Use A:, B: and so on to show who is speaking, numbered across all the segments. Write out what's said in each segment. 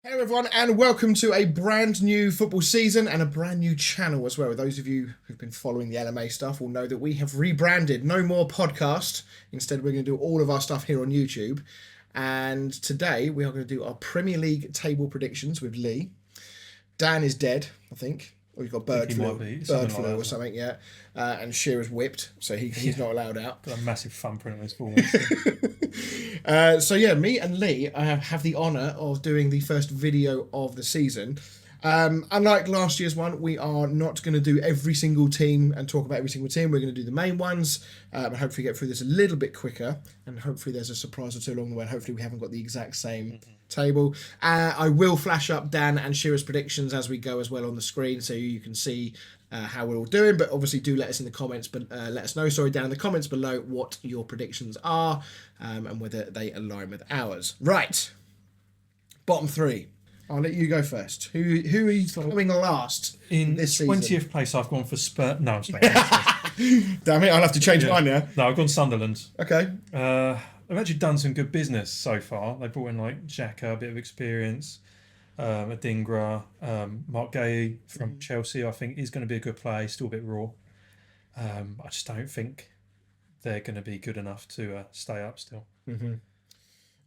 A: Hello everyone and welcome to a brand new football season and a brand new channel as well. Those of you who've been following the LMA stuff will know that we have rebranded. No more podcast. Instead we're going to do all of our stuff here on YouTube. And today we are going to do our Premier League table predictions with Lee. Dan is dead, I think. Or he's got bird flu or something, yeah. And Shearer's whipped, so he's not allowed out.
B: Got a massive thumpprint on his form.
A: So yeah, me and Lee have the honour of doing the first video of the season. Unlike last year's one, we are not going to do every single team and talk about every single team. We're going to do the main ones and hopefully get through this a little bit quicker. And hopefully there's a surprise or two along the way. Hopefully we haven't got the exact same table. I will flash up Dan and Shearer's predictions as we go as well on the screen so you can see how we're all doing. But obviously do let us in the comments, but let us know, down in the comments below what your predictions are and whether they align with ours. Right, bottom three. I'll let you go first. Who are you coming last
B: in
A: this season?
B: 20th place, I've gone for Spurs. No, I'm just
A: Damn it, I'll have to change mine now.
B: No, I've gone Sunderland.
A: Okay.
B: They've actually done some good business so far. They brought in like Xhaka, a bit of experience, Adingra, Mark Gay from Chelsea. I think is going to be a good play. Still a bit raw. I just don't think they're going to be good enough to stay up still.
A: Mm-hmm.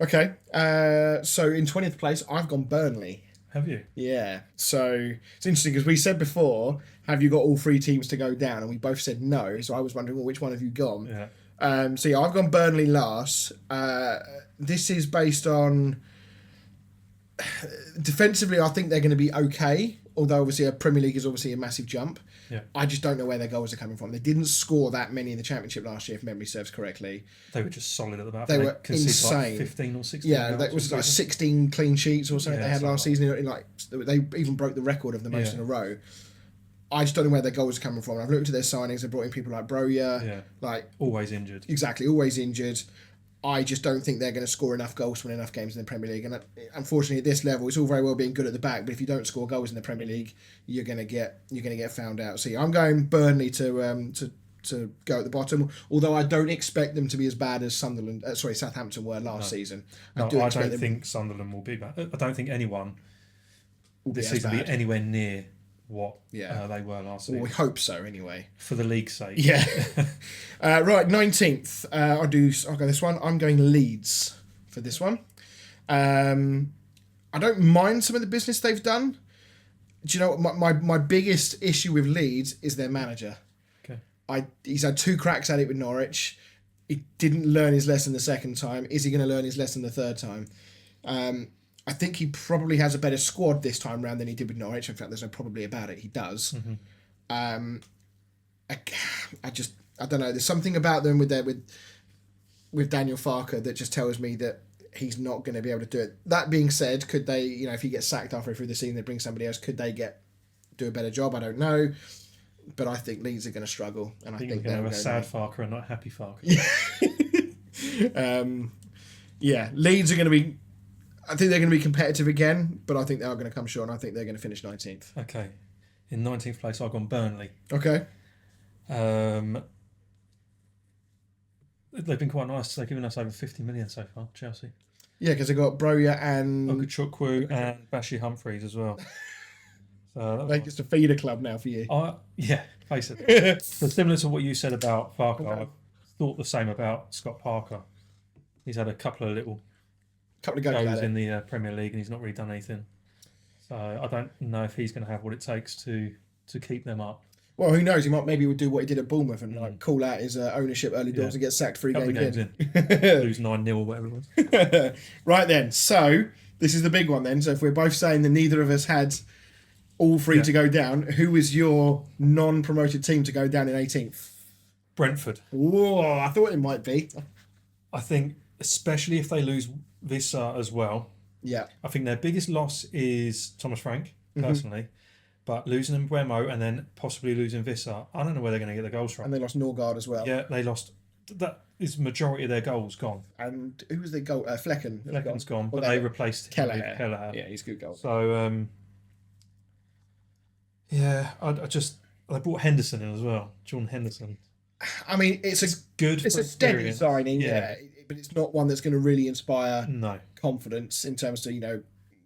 A: Okay, so in 20th place, I've gone Burnley.
B: Have you?
A: Yeah, so it's interesting because we said before, have you got all three teams to go down? And we both said no, so I was wondering, well, which one have you gone?
B: Yeah.
A: So yeah, I've gone Burnley last. This is based on... Defensively, I think they're going to be okay, although obviously a Premier League is obviously a massive jump.
B: Yeah.
A: I just don't know where their goals are coming from. They didn't score that many in the Championship last year, if memory serves correctly.
B: They were just solid at the back.
A: They were insane.
B: Like 15 or 16
A: Yeah,
B: goals
A: that was like 16 clean sheets or something they had last season. They even broke the record of the most in a row. I just don't know where their goals are coming from. I've looked at their signings. They brought in people like Broja.
B: Yeah. Always injured.
A: Exactly, always injured. I just don't think they're going to score enough goals to win enough games in the Premier League. And unfortunately, at this level, it's all very well being good at the back, but if you don't score goals in the Premier League, you're going to get found out. So yeah, I'm going Burnley to go at the bottom. Although I don't expect them to be as bad as Southampton were last season.
B: I don't think Sunderland will be bad. I don't think anyone this season will be anywhere near what they were last season.
A: Well, we hope so, anyway.
B: For the league's sake.
A: Yeah. Right, 19th. I'll go this one. I'm going Leeds for this one. I don't mind some of the business they've done. Do you know what? My biggest issue with Leeds is their manager.
B: Okay.
A: He's had 2 cracks at it with Norwich. He didn't learn his lesson the second time. Is he going to learn his lesson the third time? I think he probably has a better squad this time round than he did with Norwich. In fact, there's no probably about it. He does. Mm-hmm. I don't know. There's something about them with Daniel Farke that just tells me that he's not going to be able to do it. That being said, could they, if he gets sacked halfway through the season, they bring somebody else, could they do a better job? I don't know. But I think Leeds are going to struggle. And I think
B: they're going to have a sad Farke and not a happy Farke.
A: Yeah, Leeds are going to be... I think they're going to be competitive again, but I think they are going to come short, and I think they're going to finish 19th.
B: Okay. In 19th place, I've gone Burnley.
A: Okay.
B: They've been quite nice. They've given us over 50 million so far, Chelsea.
A: Yeah, because they've got Broja and...
B: Okechukwu and Bashi Humphreys as well. So
A: like it's a feeder club now for you.
B: Yeah, basically. So similar to what you said about Farke, I thought the same about Scott Parker. He's had a couple of goes in the Premier League and he's not really done anything. So I don't know if he's going to have what it takes to keep them up.
A: Well, who knows? He maybe would do what he did at Bournemouth and call out his ownership early doors and get sacked 3 games in.
B: Lose 9-0 or whatever it was.
A: Right then, so this is the big one then. So if we're both saying that neither of us had all 3 to go down, who is your non-promoted team to go down in 18th?
B: Brentford.
A: Whoa, I thought it might be.
B: I think, especially if they lose Vissa as well.
A: Yeah.
B: I think their biggest loss is Thomas Frank, personally. But losing Mbeumo and then possibly losing Vissa, I don't know where they're going to get the goals from.
A: And they lost Norgard as well.
B: Yeah, they lost. That is majority of their goals gone.
A: And who was their goal? Flecken.
B: Flecken's gone, but they replaced
A: Kelleher. Yeah, he's a good goal.
B: So, they brought Henderson in as well. Jordan Henderson.
A: I mean, it's a steady signing, yeah, but it's not one that's going to really inspire confidence in terms of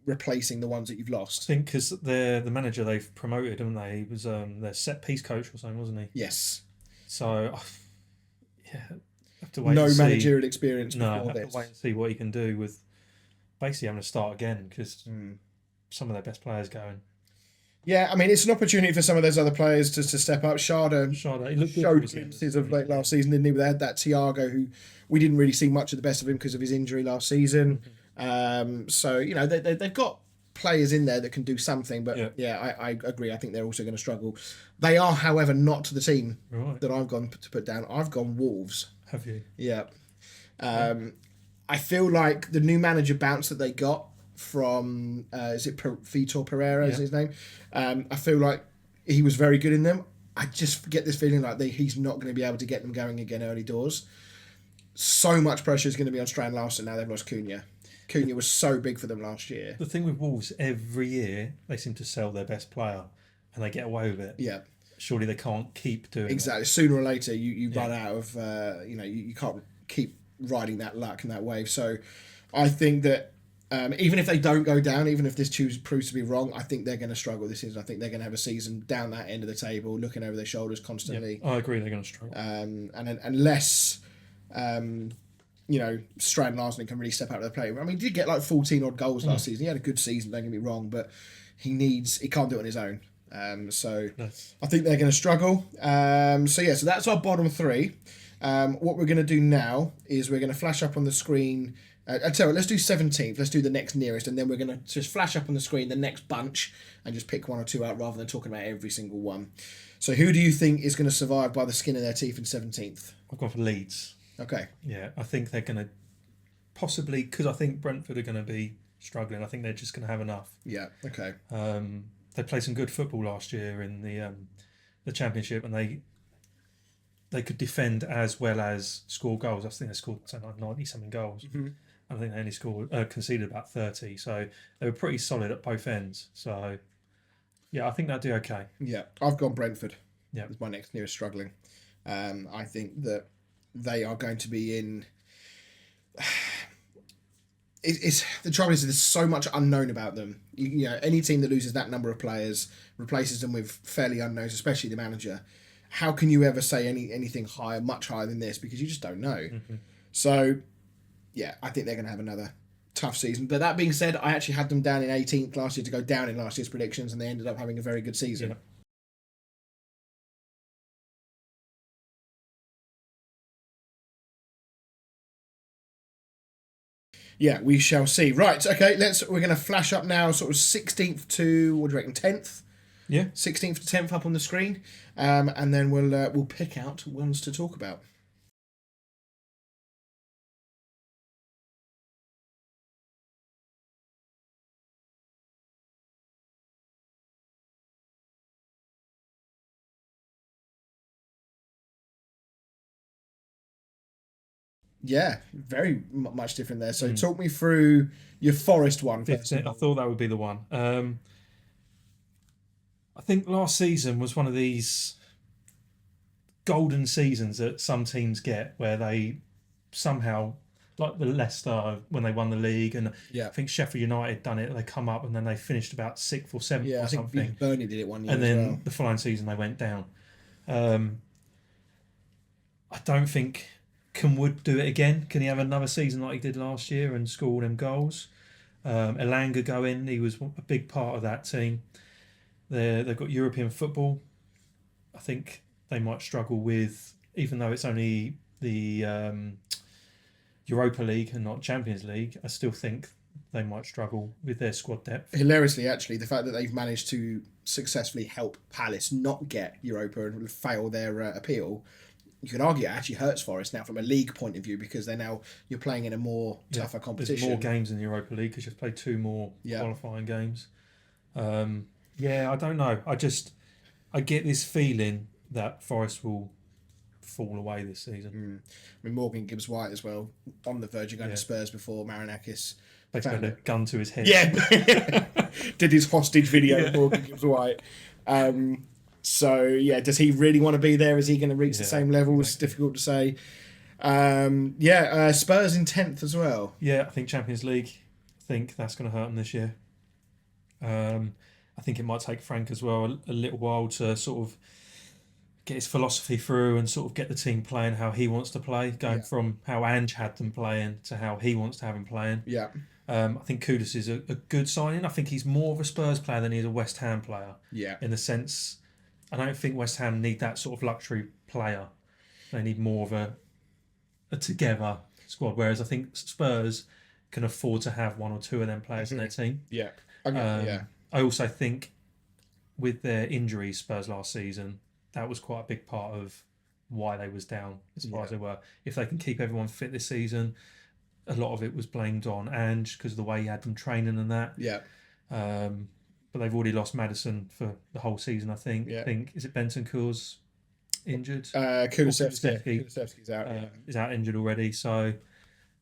A: replacing the ones that you've
B: I
A: lost.
B: think because the manager they've promoted, haven't they? He was their set piece coach or something, wasn't he?
A: Yes.
B: So yeah, have to wait
A: No
B: and see.
A: managerial experience
B: No,
A: before
B: have
A: this.
B: to wait and see what he can do with basically having to start again because
A: Mm.
B: some of their best players going.
A: Yeah, I mean, it's an opportunity for some of those other players to step up. Sharda
B: Sharda, he looked good
A: showed
B: towards the end.
A: glimpses of late last season, didn't he? They had that Thiago, who we didn't really see much of the best of him because of his injury last season. So, you know, they've got players in there that can do something, but yeah, I agree. I think they're also going to struggle. They are, however, not the team
B: Right.
A: that I've gone to put down. I've gone Wolves.
B: Have you?
A: Yeah. I feel like the new manager bounce that they got from is it Vitor Pereira is his name? I feel like he was very good in them. I just get this feeling like he's not going to be able to get them going again early doors. So much pressure is going to be on Strand Larsen now they've lost Cunha. Cunha was so big for them last year.
B: The thing with Wolves, every year they seem to sell their best player, and they get away with it.
A: Yeah,
B: Surely they can't keep doing
A: exactly. Sooner or later, you run out of you can't keep riding that luck and that wave. So, I think that even if they don't go down, even if this proves to be wrong, I think they're going to struggle this season. I think they're going to have a season down that end of the table, looking over their shoulders constantly.
B: that. I agree, they're going to struggle.
A: And unless Strand Larsen can really step out of the play. I mean, he did get like 14 odd goals last season. He had a good season, don't get me wrong, but he can't do it on his own. So I think they're going to struggle. So that's our bottom three. What we're going to do now is we're going to flash up on the screen. I tell you, let's do 17th. Let's do the next nearest, and then we're going to just flash up on the screen the next bunch and just pick one or two out rather than talking about every single one. So who do you think is going to survive by the skin of their teeth in 17th?
B: I've gone for Leeds.
A: Okay.
B: Yeah, I think they're going to possibly, because I think Brentford are going to be struggling. I think they're just going to have enough.
A: Yeah. Okay.
B: They played some good football last year in the Championship, and they could defend as well as score goals. I think they scored something like 90 something goals.
A: Mm-hmm.
B: I think they only conceded about 30. So they were pretty solid at both ends. So yeah, I think they'll do okay.
A: Yeah, I've gone Brentford.
B: Yeah,
A: as my next nearest struggling. I think that they are going to be in. It's the trouble is there's so much unknown about them. You know, any team that loses that number of players replaces them with fairly unknowns, especially the manager. How can you ever say anything much higher than this? Because you just don't know.
B: Mm-hmm.
A: So, yeah, I think they're going to have another tough season. But that being said, I actually had them down in 18th last year to go down in last year's predictions, and they ended up having a very good season.
B: Yeah.
A: Yeah, we shall see. Right, okay, we're going to flash up now, sort of 16th to, what do you reckon, 10th?
B: Yeah.
A: 16th to 10th up on the screen, and then we'll pick out ones to talk about. Yeah, very much different there. So talk me through your Forest one. First.
B: I thought that would be the one. I think last season was one of these golden seasons that some teams get where they somehow, like the Leicester when they won the league, and I think Sheffield United done it. They come up and then they finished about 6th or 7th or something.
A: I think Burnley did it one year
B: and then
A: as well.
B: the following season they went down. I don't think. Can Wood do it again? Can he have another season like he did last year and score all them goals? Elanga go in. He was a big part of that team. They've got European football. I think they might struggle with, even though it's only the Europa League and not Champions League, I still think they might struggle with their squad depth.
A: Hilariously, actually, the fact that they've managed to successfully help Palace not get Europa and fail their appeal, you could argue it actually hurts Forest now from a league point of view, because you're playing in a more tougher competition.
B: There's more games in the Europa League because you've played 2 more qualifying games. I don't know. I get this feeling that Forest will fall away this season.
A: I mean, Morgan Gibbs-White as well, on the verge of going to Spurs before Marinakis.
B: They had a gun to his head.
A: Yeah, did his hostage video, Morgan Gibbs-White. So, yeah, does he really want to be there? Is he going to reach the same level? It's difficult to say. Spurs in 10th as well.
B: Yeah, I think Champions League, I think that's going to hurt them this year. I think it might take Frank as well a little while to sort of get his philosophy through and sort of get the team playing how he wants to play, going from how Ange had them playing to how he wants to have them playing.
A: Yeah.
B: I think Kudus is a good signing. I think he's more of a Spurs player than he is a West Ham player.
A: Yeah.
B: In the sense, I don't think West Ham need that sort of luxury player. They need more of a together squad. Whereas I think Spurs can afford to have one or two of them players in their team.
A: Yeah.
B: I also think with their injuries, Spurs last season, that was quite a big part of why they was down as far as they were. If they can keep everyone fit this season, a lot of it was blamed on Ange because of the way he had them training and that.
A: Yeah.
B: But they've already lost Maddison for the whole season, I think.
A: Yeah.
B: I think, is it Bentancur's injured?
A: Kulusevski's out.
B: Is out injured already, so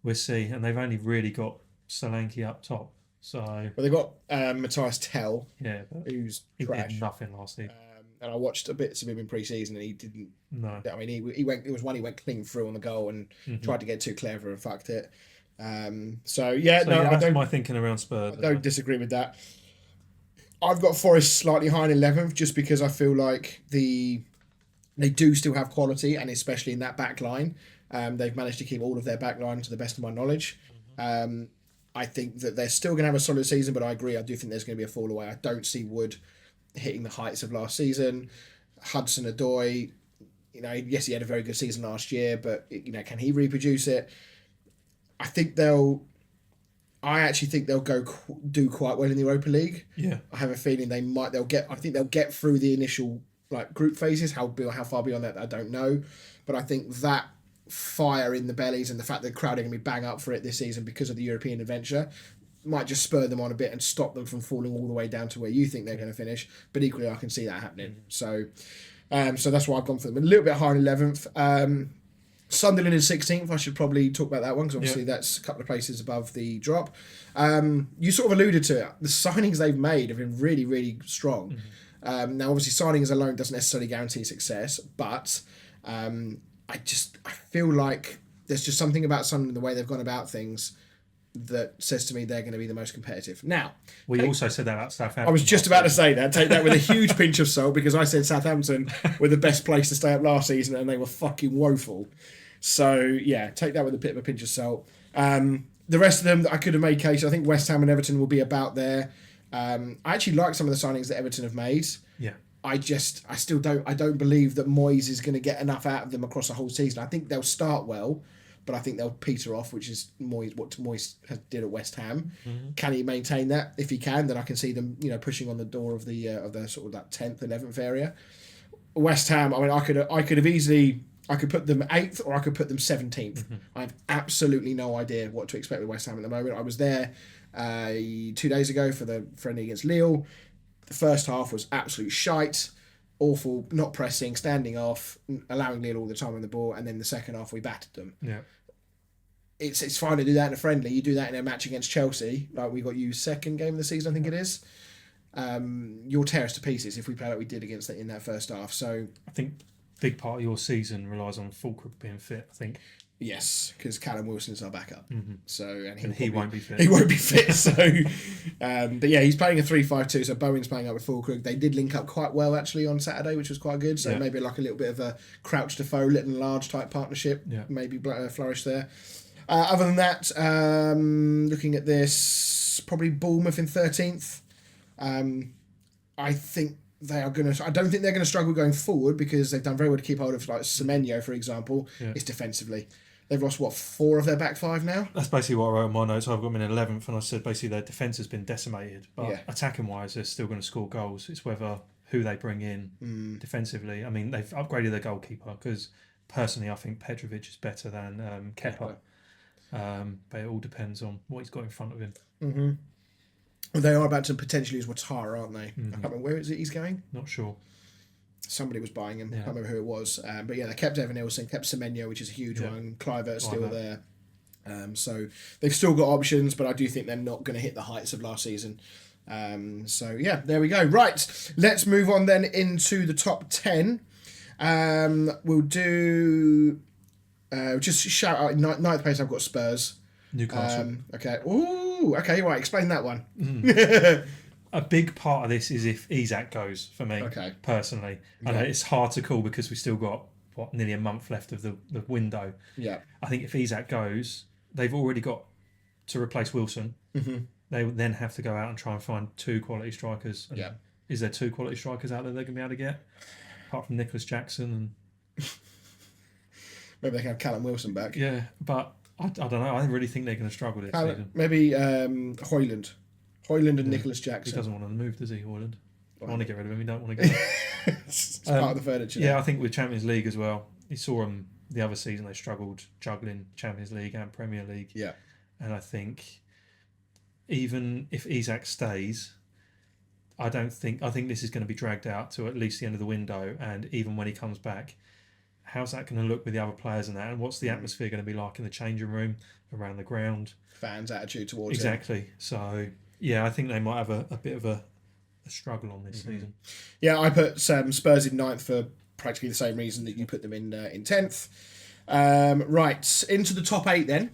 B: we'll see. And they've only really got Solanke up top. So,
A: well, they got Matthias Tell, who's
B: he
A: trash.
B: did nothing last season.
A: And I watched a bit of him in pre-season, and he didn't.
B: No,
A: I mean, he went. It was one he went clean through on the goal and tried to get too clever and fucked it. That's
B: my thinking around Spurs.
A: I don't disagree with that. I've got Forest slightly higher in 11th, just because I feel like they do still have quality, and especially in that back line, they've managed to keep all of their back line to the best of my knowledge. I think that they're still going to have a solid season, but I agree. I do think there's going to be a fall away. I don't see Wood hitting the heights of last season. Hudson-Odoi, yes, he had a very good season last year, but can he reproduce it? I actually think they'll do quite well in the Europa League.
B: Yeah,
A: I have a feeling they'll get through the initial group phases. How far beyond that, I don't know, but I think that fire in the bellies and the fact that the crowd are going to be bang up for it this season because of the European adventure might just spur them on a bit and stop them from falling all the way down to where you think they're going to finish. But equally, I can see that happening. So that's why I've gone for them a little bit higher in 11th. Sunderland is 16th. I should probably talk about that one because obviously that's a couple of places above the drop. You sort of alluded to it. The signings they've made have been really, really strong. Now, obviously, signings alone doesn't necessarily guarantee success, but I feel like there's just something about Sunderland, the way they've gone about things, that says to me they're going to be the most competitive. Now,
B: we also said that about Southampton.
A: I was just about to say that. Take that with a huge pinch of salt, because I said Southampton were the best place to stay up last season and they were fucking woeful. So, yeah, take that with a bit of a pinch of salt. The rest of them, I could have made cases. I think West Ham and Everton will be about there. I actually like some of the signings that Everton have made.
B: Yeah.
A: I don't believe that Moyes is going to get enough out of them across the whole season. I think they'll start well, but I think they'll peter off, which is what Moyes did at West Ham. Can he maintain that? If he can, then I can see them, pushing on the door of the sort of that 10th, 11th area. West Ham, I mean, I could put them 8th or I could put them 17th. I have absolutely no idea what to expect with West Ham at the moment. I was there 2 days ago for the friendly against Lille. The first half was absolute shite, awful, not pressing, standing off, allowing Lille all the time on the ball, and then the second half we battered them.
B: Yeah.
A: It's fine to do that in a friendly. You do that in a match against Chelsea, like we got you second game of the season, I think it is. You'll tear us to pieces if we play like we did against it in that first half. So
B: I think a big part of your season relies on Fulkrug being fit, I think.
A: Yes, because Callum Wilson's our backup. So and
B: he won't be fit.
A: He won't be fit. So, but yeah, he's playing a 3-5-2. So Bowen's playing up with Fulkrug. They did link up quite well actually on Saturday, which was quite good. So maybe like a little bit of a Crouch to Foe, little and large type partnership.
B: Yeah.
A: Maybe flourish there. Other than that, looking at this, probably Bournemouth in 13th. I think they are going to. I don't think they're going to struggle going forward because they've done very well to keep hold of Semenyo, for example. It's defensively. They've lost, 4 of their back 5 now?
B: That's basically what I wrote in my notes. I've got them in 11th, and I said basically their defence has been decimated. But attacking-wise, they're still going to score goals. It's whether who they bring in defensively. I mean, they've upgraded their goalkeeper because, personally, I think Petrovic is better than Kepa. But it all depends on what he's got in front of him.
A: Well, they are about to potentially lose Ouattara, aren't they? I can't remember where is it he's going.
B: Not sure.
A: Somebody was buying him. I can't remember who it was. But yeah, they kept Evan Nielsen, kept Semenyo, which is a huge one. Kluivert's still there. So they've still got options, but I do think they're not going to hit the heights of last season. So yeah, there we go. Right, let's move on then into the top 10. We'll do... just shout out, ninth place I've got Spurs.
B: Newcastle.
A: Okay. Ooh, okay, right, explain that one.
B: a big part of this is if Isak goes for me.
A: Okay.
B: Personally, I know it's hard to call because we still got nearly a month left of the window.
A: Yeah.
B: I think if Isak goes, they've already got to replace Wilson. Mm-hmm. They would then have to go out and try and find 2 quality strikers. And is there 2 quality strikers out there they're going to be able to get? Apart from Nicholas Jackson and
A: maybe they can have Callum Wilson back.
B: Yeah, but I don't know. I really think they're going to struggle this season.
A: Maybe Højlund and Nicholas Jackson.
B: He doesn't want to move, does he, Højlund? I want to get rid of him. We don't want to go.
A: It's part of the furniture.
B: Yeah, I think with Champions League as well. You saw them the other season. They struggled juggling Champions League and Premier League.
A: Yeah.
B: And I think even if Isak stays, I think this is going to be dragged out to at least the end of the window. And even when he comes back, how's that going to look with the other players and that? And what's the atmosphere going to be like in the changing room, around the ground?
A: Fans' attitude towards
B: Exactly. So, yeah, I think they might have a bit of a struggle on this season.
A: Yeah, I put Spurs in 9th for practically the same reason that you put them in 10th. Right, into the top 8 then.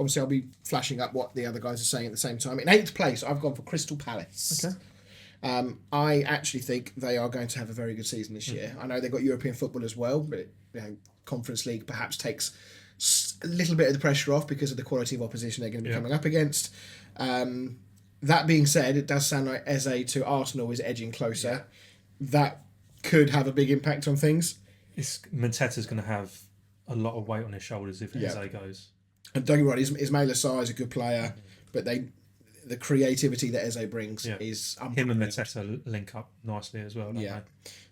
A: Obviously, I'll be flashing up what the other guys are saying at the same time. In 8th place, I've gone for Crystal Palace.
B: Okay.
A: I actually think they are going to have a very good season this year. I know they've got European football as well, but Conference League perhaps takes a little bit of the pressure off because of the quality of opposition they're going to be coming up against. That being said, it does sound like Eze to Arsenal is edging closer. That could have a big impact on things.
B: Mateta's going to have a lot of weight on his shoulders if Eze goes.
A: And don't get me wrong, Ismail Assar is a good player, but the creativity that Eze brings is
B: him and Mateta link up nicely as well. Don't they?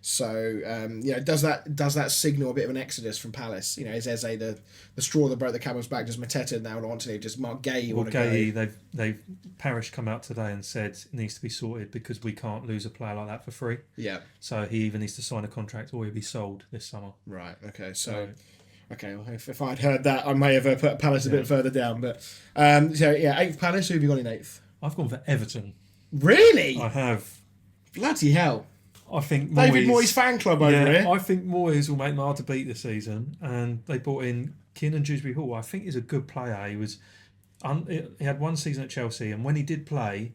A: So does that signal a bit of an exodus from Palace? Is Eze the straw that broke the camel's back? Does Mateta now want to? Does Mark Gay want to go?
B: They've Parish come out today and said it needs to be sorted because we can't lose a player like that for free.
A: Yeah. So
B: he either needs to sign a contract or he'll be sold this summer.
A: Right. Okay. So. Okay, well, if I'd heard that, I may have put Palace a bit further down. But 8th Palace. Who have you got in 8th?
B: I've gone for Everton.
A: Really?
B: I have.
A: Bloody hell!
B: I think
A: David Moyes fan club over here.
B: I think Moyes will make them hard to beat this season, and they brought in Kiernan Dewsbury-Hall. I think he's a good player. He had one season at Chelsea, and when he did play,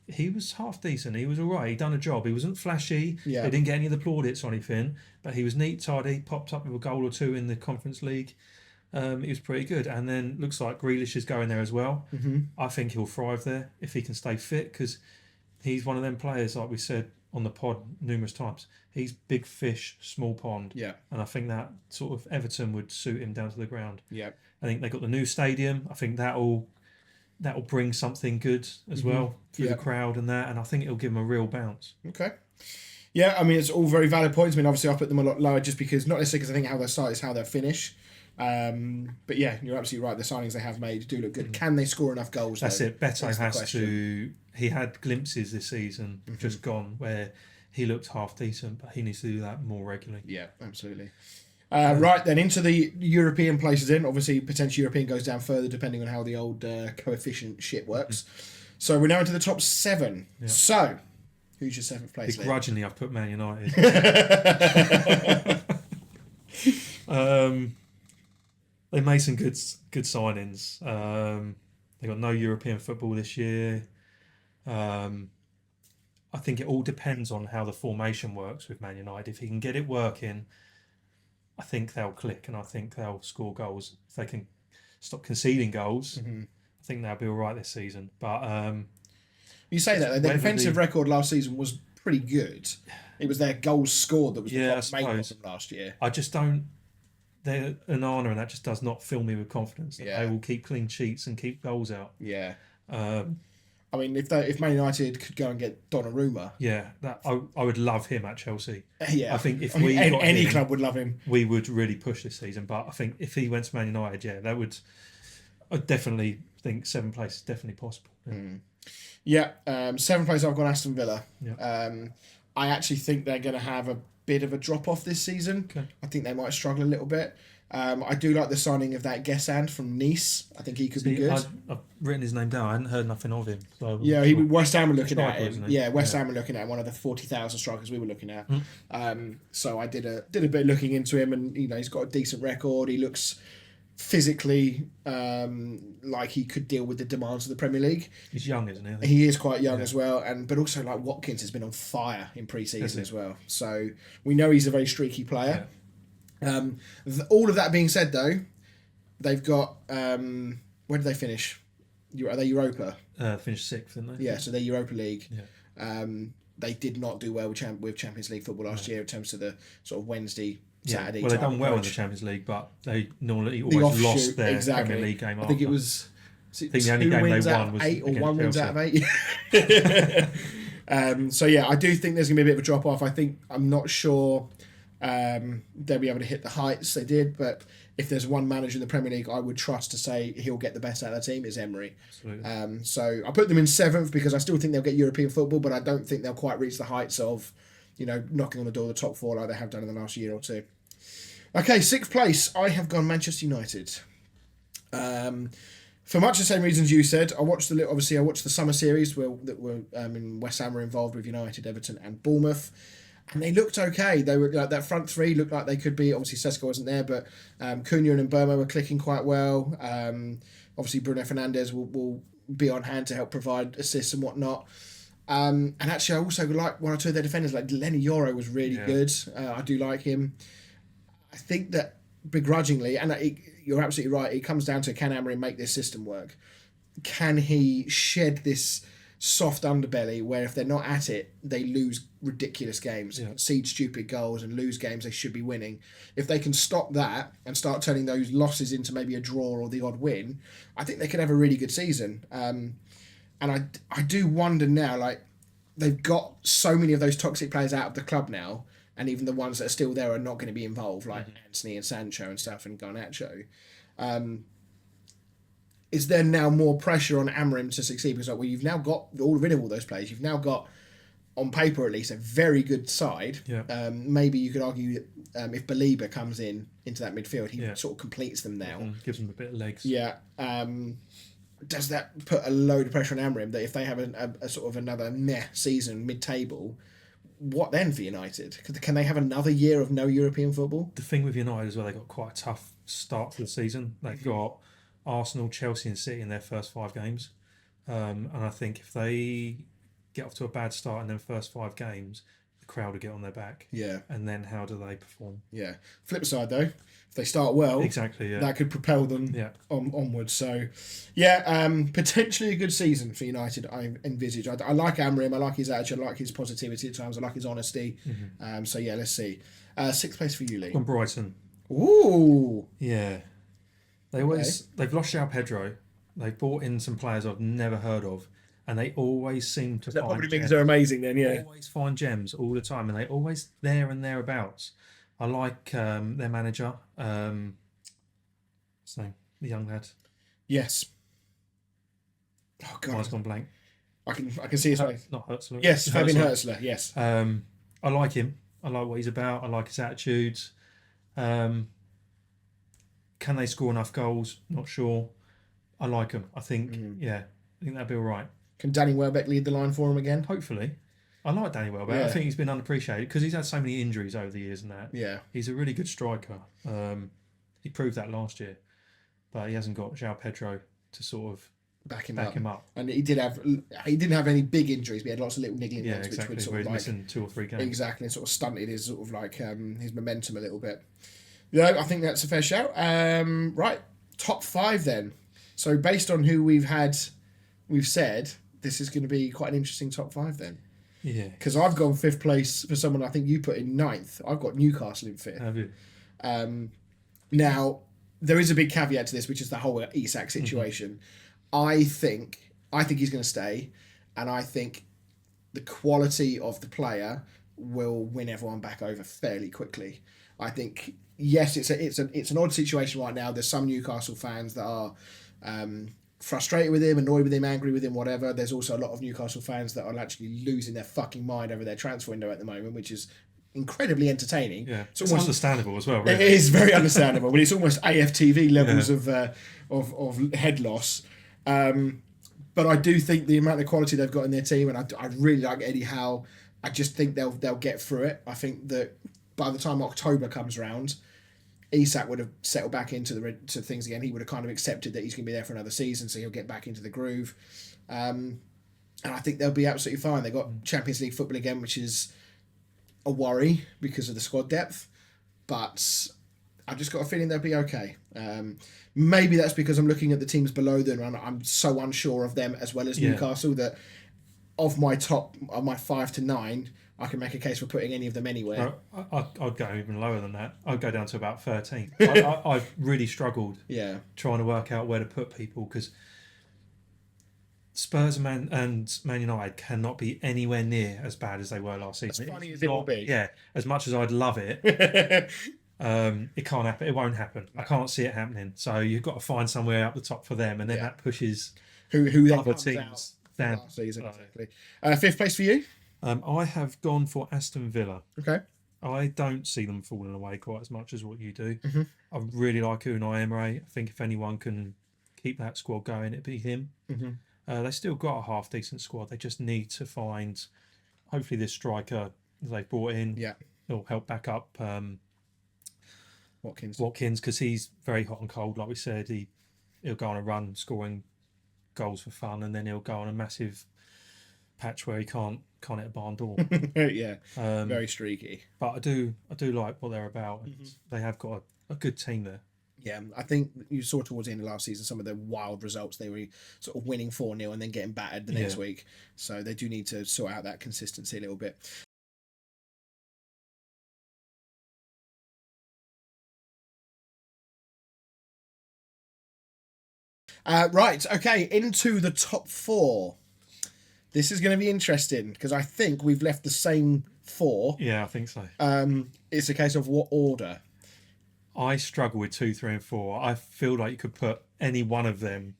B: he was half decent. He was all right. He done a job. He wasn't flashy.
A: Yeah.
B: He didn't get any of the plaudits or anything, but he was neat, tidy. Popped up with a goal or 2 in the Conference League. He was pretty good. And then looks like Grealish is going there as well. Mm-hmm. I think he'll thrive there if he can stay fit because he's one of them players, like we said on the pod numerous times. He's big fish, small pond.
A: Yeah.
B: And I think that sort of Everton would suit him down to the ground.
A: Yeah.
B: I think they got the new stadium. I think that'll bring something good as well for the crowd and that. And I think it'll give them a real bounce.
A: Okay. Yeah, I mean, it's all very valid points. I mean, obviously, I put them a lot lower just because, not necessarily because I think how they start is how they'll finish. But yeah, you're absolutely right. The signings they have made do look good. Can they score enough goals?
B: That's
A: though?
B: it. Beto has to. He had glimpses this season, just gone, where he looked half decent, but he needs to do that more regularly.
A: Yeah, absolutely. Right, then into the European places in. Obviously, potentially European goes down further depending on how the old coefficient shit works. So we're now into the top 7. Yeah. So, who's your 7th place?
B: Begrudgingly, I've put Man United. They made some good signings. They got no European football this year. I think it all depends on how the formation works with Man United. If he can get it working, I think they'll click and I think they'll score goals. If they can stop conceding goals, I think they'll be all right this season. But
A: you say that their defensive record last season was pretty good. It was their goals scored that was the main problem last year.
B: I just don't. They're Onana, and that just does not fill me with confidence that they will keep clean sheets and keep goals out.
A: Yeah. I mean, if Man United could go and get Donnarumma,
B: I would love him at Chelsea.
A: Yeah,
B: I think if
A: any club would love him,
B: we would really push this season. But I think if he went to Man United, that would. I definitely think 7th place is definitely possible.
A: Yeah, 7th place I've got Aston Villa. Yeah. I actually think they're going to have a bit of a drop off this season.
B: Okay.
A: I think they might struggle a little bit. I do like the signing of that Gesand from Nice. I think he could be good.
B: I've written his name down. I hadn't heard nothing of him. So
A: West Ham were looking at him. Yeah, West Ham were looking at him, one of the 40,000 strikers we were looking at. So I did a bit of looking into him, and he's got a decent record. He looks physically, like he could deal with the demands of the Premier League.
B: He's young, isn't he? I think?
A: He is quite young as well, but also like Watkins has been on fire in pre-season
B: Is he?
A: as well. So we know he's a very streaky player.
B: Yeah.
A: All of that being said, though, they've got where did they finish? Are they Europa?
B: Finished sixth, didn't they?
A: Yeah, so they're Europa League.
B: Yeah.
A: They did not do well with Champions League football last year in terms of the sort of Wednesday, Saturday.
B: Well, they've
A: type
B: done well in
A: approach.
B: the Champions League, but they normally
A: The
B: always
A: offshoot,
B: lost their
A: exactly.
B: Premier League game.
A: I think it was.
B: I think the only game they won was
A: 8 or
B: against
A: 1 wins
B: Chelsea.
A: out of 8. So yeah, I do think there's going to be a bit of a drop off. I'm not sure they'll be able to hit the heights they did, but if there's one manager in the Premier League I would trust to say he'll get the best out of the team, is Emery.
B: Absolutely.
A: So I put them in 7th because I still think they'll get European football, but I don't think they'll quite reach the heights of, knocking on the door of the top 4 like they have done in the last year or two. Okay, 6th place, I have gone Manchester United. For much the same reasons you said, I watched the summer series that were in West Ham were involved with United, Everton, and Bournemouth, and they looked okay. They were like that front three looked like they could be. Obviously, Sesko wasn't there, but Cunha and Mbeumo were clicking quite well. Obviously, Bruno Fernandes will be on hand to help provide assists and whatnot. And actually, I also like one or two of their defenders, like Lenny Yoro was really good. I do like him. I think that begrudgingly, and you're absolutely right, it comes down to, can Amorim make this system work? Can he shed this soft underbelly where if they're not at it, they lose ridiculous games, concede stupid goals and lose games they should be winning? If they can stop that and start turning those losses into maybe a draw or the odd win, I think they could have a really good season. And I do wonder now, like, they've got so many of those toxic players out of the club now, and even the ones that are still there are not going to be involved, like Antony and Sancho and stuff and Garnacho. Is there now more pressure on Amorim to succeed? Because you've now got rid of all those players. You've now got, on paper at least, a very good side.
B: Yeah.
A: Maybe you could argue if Baliba comes into that midfield, he sort of completes them now.
B: Gives them a bit of legs.
A: Yeah. Does that put a load of pressure on Amorim that if they have a sort of another meh season mid-table, what then for United? Can they have another year of no European football?
B: The thing with United as well, they got quite a tough start to the season. They've got Arsenal, Chelsea and City in their first 5 games. And I think if they get off to a bad start in their first 5 games, the crowd will get on their back.
A: Yeah.
B: And then how do they perform?
A: Yeah. Flip side though, if they start well,
B: Exactly, yeah.
A: that could propel them onwards. So, yeah, potentially a good season for United, I envisage. I like Amorim, I like his attitude, I like his positivity at times, I like his honesty. So, yeah, let's see. 6th place for you, Lee.
B: On Brighton.
A: Ooh.
B: Yeah. They've lost João Pedro. They've brought in some players I've never heard of, and they always seem to
A: That
B: find
A: probably means
B: gems.
A: they're amazing then, yeah.
B: Always find gems all the time, and they're always there and thereabouts. I like their manager, the young lad.
A: Yes. Oh
B: Mine's
A: God,
B: gone blank.
A: I can see his face.
B: Not Hurtzler.
A: Yes, Fabian Hurtzler. Yes.
B: I like him. I like what he's about. I like his attitudes. Can they score enough goals? Not sure. I like them. I think, I think that'll be all right.
A: Can Danny Welbeck lead the line for him again?
B: Hopefully. I like Danny Welbeck.
A: Yeah.
B: I think he's been unappreciated because he's had so many injuries over the years and that.
A: Yeah.
B: He's a really good striker. He proved that last year, but he hasn't got João Pedro to sort of
A: Back him up. And he didn't have any big injuries, but he had lots of little niggling ones,
B: exactly.
A: which would sort
B: Where
A: of
B: he's
A: like
B: missing 2 or 3 games.
A: exactly sort of stunted his sort of like his momentum a little bit. Yeah, I think that's a fair shout. Right, top 5 then. So based on who we've said this is going to be quite an interesting top 5 then.
B: Yeah.
A: Because I've gone 5th place for someone I think you put in 9th. I've got Newcastle in 5th.
B: Have you?
A: Now, there is a big caveat to this, which is the whole Isak situation. I think he's going to stay, and I think the quality of the player will win everyone back over fairly quickly. I think, yes, it's an odd situation right now. There's some Newcastle fans that are frustrated with him, annoyed with him, angry with him, whatever. There's also a lot of Newcastle fans that are actually losing their fucking mind over their transfer window at the moment, which is incredibly entertaining.
B: Yeah,
A: it's
B: almost understandable as well. Really.
A: It is very understandable, but it's almost AFTV levels of head loss. But I do think the amount of quality they've got in their team, and I really like Eddie Howe. I just think they'll get through it. I think that by the time October comes round, Isak would have settled back into to things again. He would have kind of accepted that he's going to be there for another season, so he'll get back into the groove. And I think they'll be absolutely fine. They've got Champions League football again, which is a worry because of the squad depth, but I've just got a feeling they'll be okay. Maybe that's because I'm looking at the teams below them and I'm so unsure of them as well as Newcastle that of my 5 to 9, I can make a case for putting any of them anywhere.
B: I'd go even lower than that. I'd go down to about 13. I've really struggled trying to work out where to put people because Spurs and Man United cannot be anywhere near as bad as they were last season.
A: As funny as it will be.
B: Yeah, as much as I'd love it, it can't happen. It won't happen. I can't see it happening. So you've got to find somewhere up the top for them, and then that pushes
A: who then
B: other teams down.
A: Last season, exactly. 5th place for you?
B: I have gone for Aston Villa.
A: Okay.
B: I don't see them falling away quite as much as what you do.
A: Mm-hmm.
B: I really like Unai Emery. I think if anyone can keep that squad going, it'd be him.
A: Mm-hmm.
B: They still got a half decent squad. They just need to find, hopefully, this striker they've brought in.
A: Yeah,
B: will help back up
A: Watkins
B: because he's very hot and cold. Like we said, he'll go on a run, scoring goals for fun, and then he'll go on a massive patch where he can't hit a barn door.
A: Yeah, very streaky.
B: But I do like what they're about. And they have got a good team there.
A: Yeah, I think you saw towards the end of last season some of the wild results. They were sort of winning 4-0 and then getting battered the next week. So they do need to sort out that consistency a little bit. Right, okay, into the top 4. This is going to be interesting because I think we've left the same 4.
B: Yeah, I think so.
A: It's a case of what order.
B: I struggle with 2, 3, and 4. I feel like you could put any one of them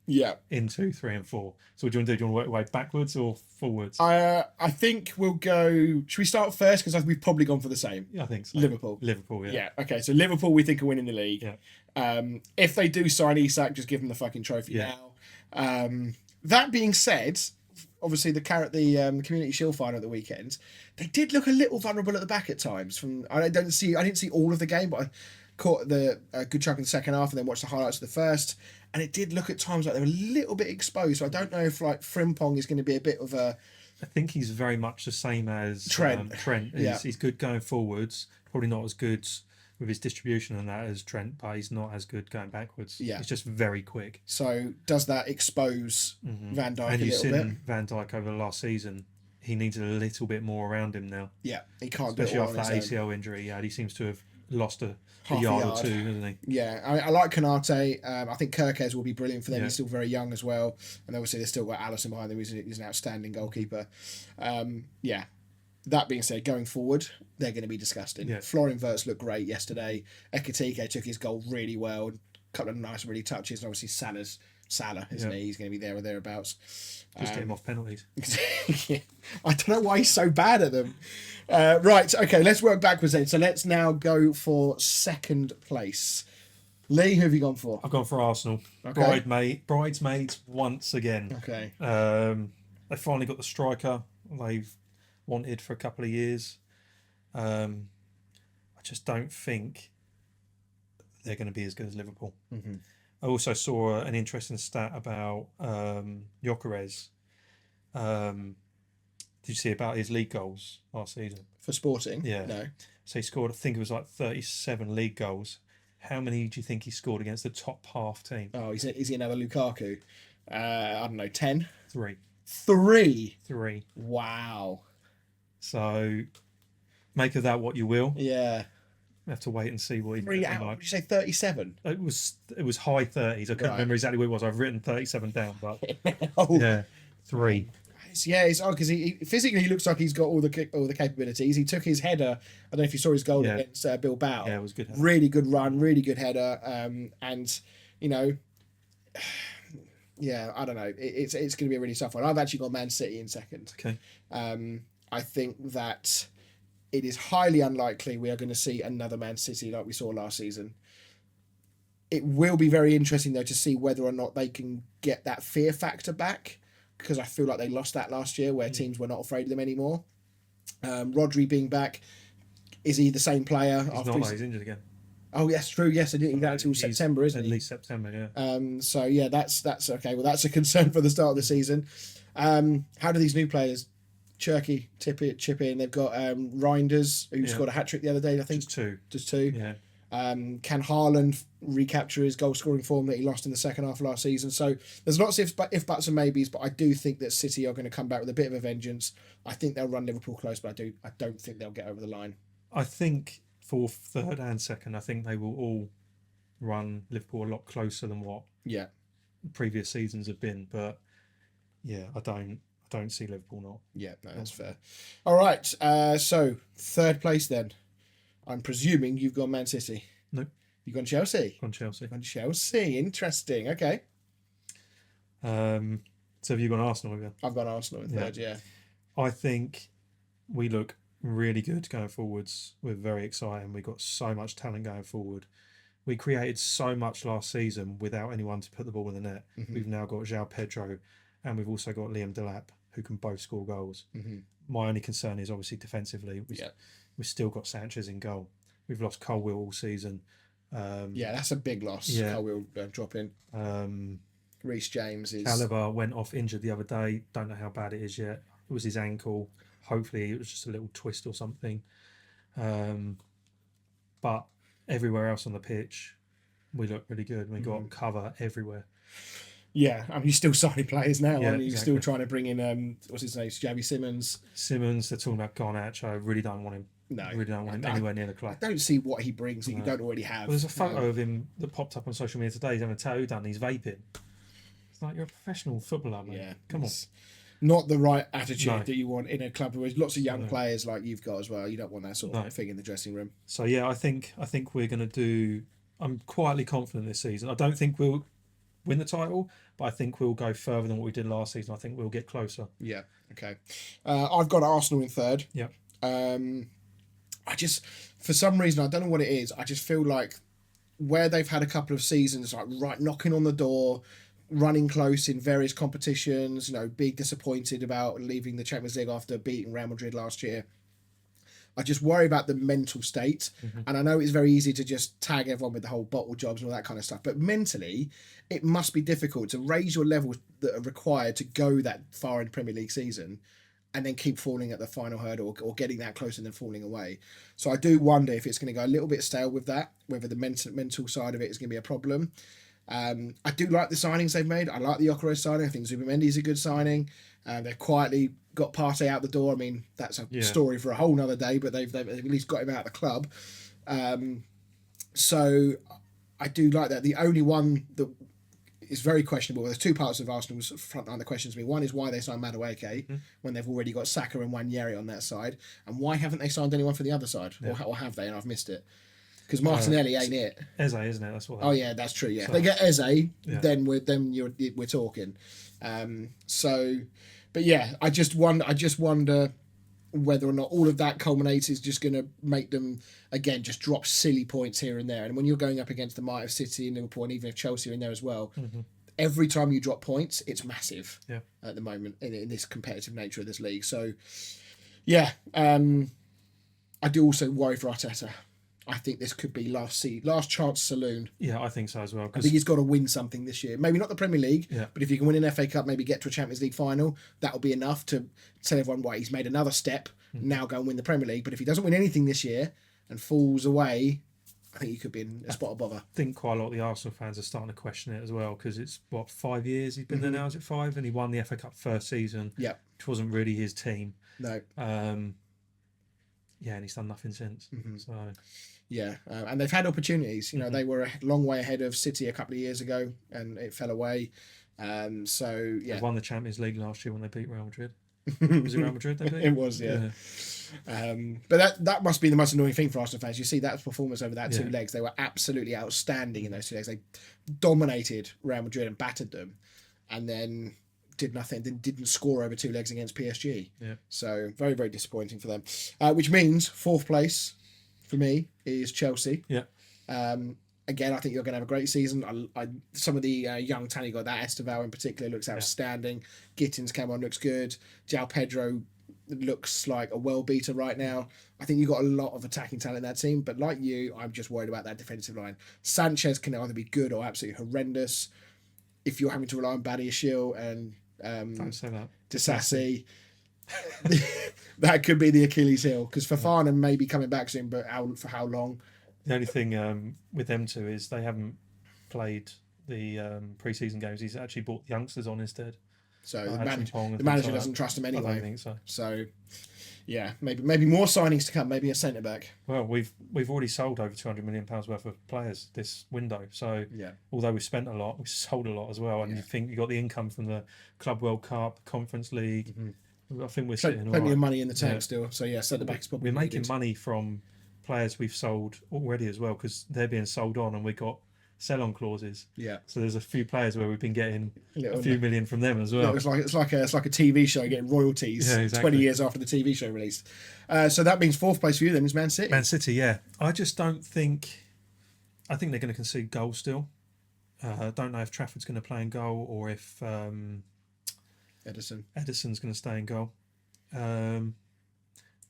B: in 2, 3, and 4. So what do you want to do? Do you want to work your way backwards or forwards?
A: I think we'll go... Should we start first? Because we've probably gone for the same.
B: Yeah, I think so.
A: Liverpool,
B: yeah.
A: Yeah, okay. So Liverpool we think are winning the league.
B: Yeah.
A: If they do sign Isak, just give them the fucking trophy now. That being said, obviously the Community Shield final at the weekend, they did look a little vulnerable at the back at times. I didn't see all of the game, but I caught the good chunk in the second half and then watched the highlights of the first, and it did look at times like they were a little bit exposed. So I don't know if like Frimpong is going to be a bit of a...
B: I think he's very much the same as
A: Trent.
B: He's good going forwards, probably not as good with his distribution and that as Trent, but he's not as good going backwards.
A: Yeah.
B: He's just very quick.
A: So does that expose Van Dijk
B: and
A: a
B: you've
A: little bit?
B: seen Van Dijk over the last season. He needs a little bit more around him now.
A: Yeah, he can't
B: especially
A: do it all
B: after
A: on
B: that
A: his own.
B: ACL injury. Yeah, he seems to have lost a
A: Half a
B: yard
A: yard.
B: or two, hasn't he?
A: Yeah, I like Konate. I think Kirkes will be brilliant for them.
B: Yeah.
A: He's still very young as well. And obviously they've still got Alisson behind them. He's an outstanding goalkeeper. Yeah. That being said, going forward, they're going to be disgusting.
B: Yeah.
A: Florian Wirtz looked great yesterday. Ekitike took his goal really well. A couple of nice really touches. And obviously Salah, isn't he? He's going to be there or thereabouts.
B: Just get him off penalties.
A: Yeah. I don't know why he's so bad at them. Right, okay, let's work backwards then. So let's now go for second place. Lee, who have you gone for?
B: I've gone for Arsenal.
A: Okay.
B: Bridesmaids once again.
A: Okay.
B: They finally got the striker they've wanted for a couple of years. I just don't think they're going to be as good as Liverpool.
A: Mm-hmm.
B: I also saw an interesting stat about Gyökeres. Did you see about his league goals last season?
A: For Sporting?
B: Yeah.
A: No.
B: So he scored, I think it was like 37 league goals. How many do you think he scored against the top half team?
A: Oh, is he another Lukaku? I don't know, 10?
B: 3.
A: 3? Wow.
B: So make of that what you will.
A: Yeah.
B: We have to wait and see what he
A: 3 out.
B: like.
A: Did you say 37?
B: It was high 30s. I can't remember exactly what it was. I've written 37 down, but
A: Oh.
B: yeah, 3.
A: Yeah, it's odd because he physically he looks like he's got all the capabilities. He took his header. I don't know if you saw his goal against Bilbao.
B: Yeah, it was good.
A: Really good run, really good header. And you know, yeah, I don't know. It's going to be a really tough one. I've actually got Man City in second.
B: Okay.
A: I think that it is highly unlikely we are going to see another Man City like we saw last season. It will be very interesting though to see whether or not they can get that fear factor back, because I feel like they lost that last year where teams were not afraid of them anymore. Rodri being back, is he the same player?
B: He's not. He's injured again.
A: Oh, yes, true. Yes, I didn't get until
B: He's
A: September, isn't
B: at
A: he?
B: least September, yeah.
A: So yeah, that's okay. Well, that's a concern for the start of the season. How do these new players, Cherky, chip in? They've got Reinders, who
B: Yeah.
A: scored a hat trick the other day. I think
B: Just
A: 2.
B: yeah.
A: Can Haaland recapture his goal scoring form that he lost in the second half of last season? So there's lots of if buts and maybes, but I do think that City are going to come back with a bit of a vengeance. I think they'll run Liverpool close, but I don't think they'll get over the line.
B: I think fourth, third, and second, I think they will all run Liverpool a lot closer than what
A: Yeah.
B: previous seasons have been. But yeah, I don't see Liverpool not.
A: Yeah, no, that's fair. All right, so third place then. I'm presuming you've gone Man City.
B: No.
A: You've gone Chelsea.
B: On Chelsea.
A: Gone Chelsea. Interesting. Okay.
B: So have you gone Arsenal again?
A: I've gone Arsenal in third. Yeah.
B: I think we look really good going forwards. We're very exciting. We've got so much talent going forward. We created so much last season without anyone to put the ball in the net.
A: Mm-hmm.
B: We've now got João Pedro, and we've also got Liam Delap, who can both score goals.
A: Mm-hmm.
B: My only concern is obviously defensively. We've still got Sanchez in goal. We've lost Colwill all season.
A: Yeah, that's a big loss.
B: Yeah.
A: I will drop in. Reece James is.
B: Caliber went off injured the other day. Don't know how bad it is yet. It was his ankle. Hopefully it was just a little twist or something. But everywhere else on the pitch, we look really good. We got cover everywhere.
A: Yeah, I mean, you're still signing players now,
B: Yeah,
A: aren't you? You're
B: exactly.
A: still trying to bring in what's his name, Javi Simmons.
B: Simmons, they're talking about Garnacho. I really don't want him.
A: No,
B: Really don't want him
A: I-
B: anywhere near the
A: I
B: club.
A: don't see what he brings that you
B: No.
A: don't already have.
B: Well, there's a photo of him that popped up on social media today. He's having a tattoo done. He's vaping. It's like you're a professional footballer, mate.
A: Yeah,
B: Come on.
A: it's not the right attitude
B: No.
A: that you want in a club with lots of young
B: No.
A: players like you've got as well. You don't want that sort of
B: No.
A: thing in the dressing room.
B: So yeah, I think we're going to do. I'm quietly confident this season. I don't think we'll win the title, but I think we'll go further than what we did last season. I think we'll get closer.
A: Yeah. Okay. I've got Arsenal in third.
B: Yeah.
A: I just, for some reason, I don't know what it is. I just feel like where they've had a couple of seasons, like right knocking on the door, running close in various competitions, being disappointed about leaving the Champions League after beating Real Madrid last year. I just worry about the mental state. And I know it's very easy to just tag everyone with the whole bottle jobs and all that kind of stuff. But mentally, it must be difficult to raise your levels that are required to go that far in Premier League season and then keep falling at the final hurdle or getting that close and then falling away. So I do wonder if it's going to go a little bit stale with that, whether the mental side of it is going to be a problem. I do like the signings they've made. I like the Gyökeres signing. I think Zubimendi is a good signing. They've quietly got Partey out the door. I mean, that's a story for a whole nother day, but they've at least got him out of the club. So I do like that. The only one that is very questionable, there's two parts of Arsenal's front line that questions me. One is why they signed Madueke when they've already got Saka and Nwaneri on that side, and why haven't they signed anyone for the other side, or have they? And I've missed it because Martinelli ain't it.
B: Eze, isn't it? That's what.
A: Oh yeah, that's true. Yeah, if they get Eze,
B: Yeah.
A: then we're talking. But yeah, I just wonder whether or not all of that culminates is just going to make them again just drop silly points here and there. And when you're going up against the might of City and Liverpool, and even if Chelsea are in there as well, every time you drop points, it's massive.
B: Yeah.
A: At the moment in this competitive nature of this league. So yeah, I do also worry for Arteta. I think this could be last chance saloon.
B: Yeah, I think so as well.
A: I
B: 'Cause
A: think he's got to win something this year. Maybe not the Premier League,
B: Yeah.
A: but if you can win an FA Cup, maybe get to a Champions League final, that'll be enough to tell everyone why he's made another step. Now go and win the Premier League. But if he doesn't win anything this year and falls away, I think he could be in a spot of bother.
B: I think quite a lot of the Arsenal fans are starting to question it as well because it's 5 years he's been there now. Is it 5? And he won the FA Cup first season.
A: Yeah.
B: Which wasn't really his team.
A: No.
B: Yeah, and he's done nothing since. So
A: Yeah, and they've had opportunities. They were a long way ahead of City a couple of years ago, and it fell away. So yeah,
B: they won the Champions League last year when they beat Real Madrid. Was it Real Madrid they beat?
A: it was yeah. But that must be the most annoying thing for Arsenal fans. You see that performance over that two legs; they were absolutely outstanding in those 2 legs. They dominated Real Madrid and battered them, and then did nothing. Didn't score over 2 legs against PSG.
B: Yeah.
A: So very very disappointing for them. Which means fourth place for me is Chelsea.
B: Yeah.
A: Again, I think you're going to have a great season. Some of the young talent, got that Esteval in particular looks outstanding. Gittins came on, looks good. João Pedro looks like a well beater right now. I think you've got a lot of attacking talent in that team, but like you, I'm just worried about that defensive line. Sanchez can either be good or absolutely horrendous. If you're having to rely on Badiashile and
B: Don't say that.
A: Disasi, that could be the Achilles heel, because Fofana may be coming back soon, but for how long?
B: The only thing with them two is they haven't played the pre-season games. He's actually brought the youngsters on instead.
A: So
B: Like Acheampong and
A: the
B: things
A: manager
B: like
A: doesn't trust him
B: that. I
A: anyway.
B: don't think so.
A: So yeah, maybe more signings to come. Maybe a centre back.
B: Well, we've already sold over £200 million worth of players this window. So
A: Yeah,
B: although we've spent a lot, we've sold a lot as well. And
A: Yeah.
B: you think you got the income from the Club World Cup, Conference League. I think we're sitting
A: plenty
B: all
A: of
B: right.
A: money in the tank
B: Yeah.
A: still. So yeah, centre back is probably
B: We're making
A: needed.
B: money from players we've sold already as well, because they're being sold on, and we got sell-on clauses.
A: Yeah,
B: So there's a few players where we've been getting
A: Little-
B: a few million from them as
A: Yeah,
B: well.
A: it's like a TV show getting royalties
B: Yeah, exactly.
A: 20 years after the TV show released. So that means fourth place for you then is Man City.
B: Man City, yeah. I just don't think. I think they're going to concede goals still. I don't know if Trafford's going to play in goal or if
A: Edison.
B: Edison's going to stay in goal.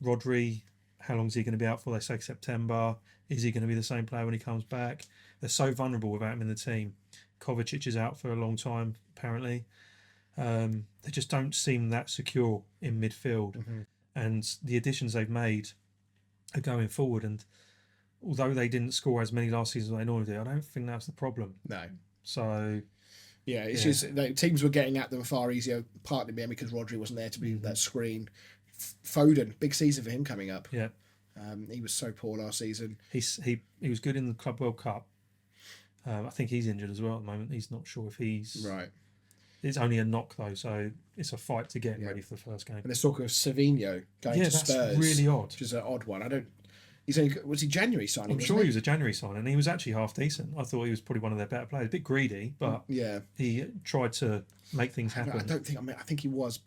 B: Rodri, how long is he going to be out for? They say September. Is he going to be the same player when he comes back? They're so vulnerable without him in the team. Kovacic is out for a long time, apparently. They just don't seem that secure in midfield. And the additions they've made are going forward. And although they didn't score as many last season as they normally do, I don't think that's the problem.
A: No.
B: So
A: Yeah, it's
B: Yeah.
A: just like, teams were getting at them far easier, partly because Rodri wasn't there to be
B: Mm-hmm.
A: that screen. Foden, big season for him coming up.
B: yeah,
A: He was so poor last season.
B: he was good in the Club World Cup. I think he's injured as well at the moment. He's not sure if he's.
A: Right.
B: It's only a knock though, so it's a fight to get him
A: Yeah.
B: ready for the first game.
A: And there's talk of Savinho going
B: Yeah,
A: to
B: that's
A: Spurs.
B: really odd.
A: Which is an odd one. I don't. He's only, was he January signing?
B: I'm
A: wasn't
B: sure he was a January sign, and he was actually half decent. I thought he was probably one of their better players. A bit greedy, but
A: Yeah.
B: he tried to make things
A: I
B: happen.
A: don't think. I think he was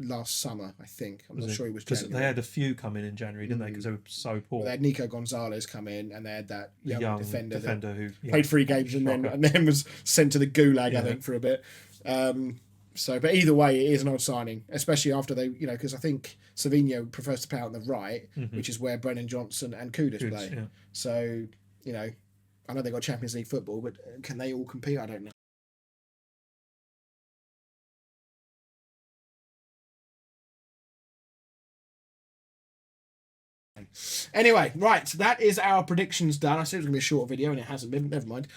A: last summer. I think. I'm not sure he was
B: because
A: January.
B: they had a few come in January, didn't they? Because they were so poor.
A: They had Nico Gonzalez come in, and they had that
B: The
A: young, defender that
B: who
A: played 3 games and
B: shocker.
A: then was sent to the gulag,
B: Yeah.
A: I think, for a bit. But either way, it is an odd signing, especially after they, because I think Savinho prefers to play out on the right, which is where Brennan Johnson and Kudus
B: Kudus,
A: play.
B: yeah.
A: So, I know they got Champions League football, but can they all compete? I don't know. Anyway, right, that is our predictions done. I said it was going to be a short video, and it hasn't been. Never mind.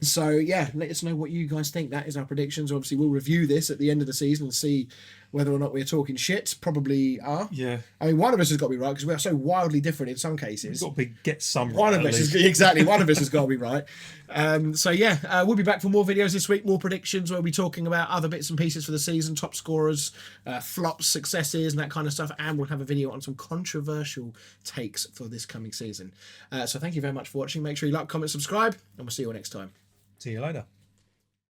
A: So, yeah, let us know what you guys think. That is our predictions. Obviously, we'll review this at the end of the season and see whether or not we're talking shit. Probably are.
B: Yeah,
A: I mean, one of us has got to be right because we are so wildly different in some
B: it's
A: cases.
B: got to get some.
A: One
B: right,
A: of
B: at
A: us is
B: least.
A: exactly one of us has got to be right. We'll be back for more videos this week, more predictions. We'll be talking about other bits and pieces for the season, top scorers, flops, successes, and that kind of stuff. And we'll have a video on some controversial takes for this coming season. So thank you very much for watching. Make sure you like, comment, subscribe, and we'll see you all next time.
B: See you later.